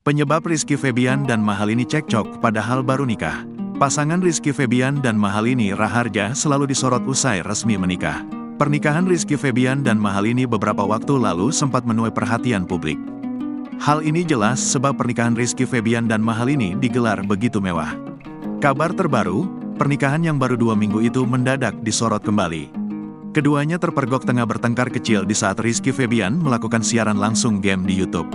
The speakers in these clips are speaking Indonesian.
Penyebab Rizky Febian dan Mahalini cekcok padahal baru nikah. Pasangan Rizky Febian dan Mahalini Raharja selalu disorot usai resmi menikah. Pernikahan Rizky Febian dan Mahalini beberapa waktu lalu sempat menuai perhatian publik. Hal ini jelas sebab pernikahan Rizky Febian dan Mahalini digelar begitu mewah. Kabar terbaru, pernikahan yang baru 2 minggu itu mendadak disorot kembali. Keduanya terpergok tengah bertengkar kecil di saat Rizky Febian melakukan siaran langsung game di YouTube.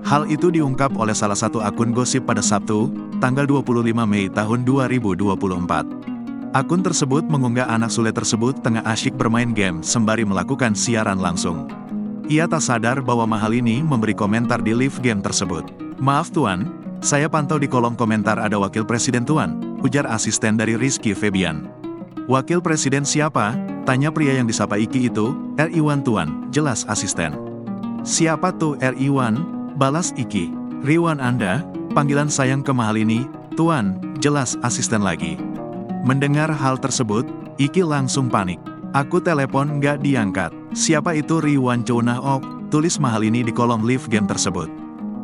Hal itu diungkap oleh salah satu akun gosip pada Sabtu, tanggal 25 Mei tahun 2024. Akun tersebut mengunggah anak sule tersebut tengah asyik bermain game sembari melakukan siaran langsung. Ia tak sadar bahwa Mahalini memberi komentar di live game tersebut. "Maaf tuan, saya pantau di kolom komentar ada wakil presiden tuan," ujar asisten dari Rizky Febian. "Wakil presiden siapa?" tanya pria yang disapa Iki itu. "R.Iwan tuan," jelas asisten. "Siapa tuh R.Iwan?" balas Iki. "Riwan Anda, panggilan sayang ke Mahalini, tuan," jelas asisten lagi. Mendengar hal tersebut, Iki langsung panik. "Aku telepon nggak diangkat. Siapa itu Riwan Chounah Ok?" tulis Mahalini di kolom live game tersebut.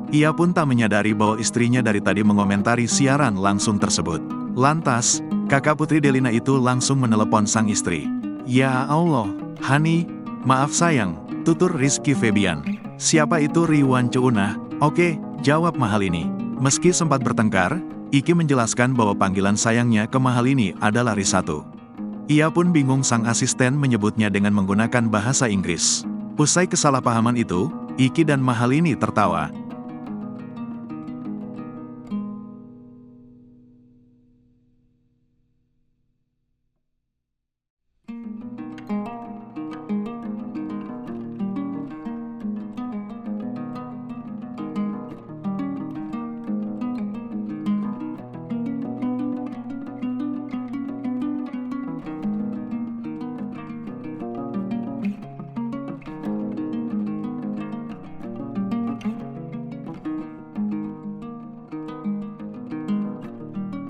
Ia pun tak menyadari bahwa istrinya dari tadi mengomentari siaran langsung tersebut. Lantas, kakak putri Delina itu langsung menelepon sang istri. "Ya Allah, Hani, maaf sayang," tutur Rizky Febian. "Siapa itu Riwan Chounah? Oke," jawab Mahalini. Meski sempat bertengkar, Iki menjelaskan bahwa panggilan sayangnya ke Mahalini adalah Risatu. Ia pun bingung sang asisten menyebutnya dengan menggunakan bahasa Inggris. Usai kesalahpahaman itu, Iki dan Mahalini tertawa.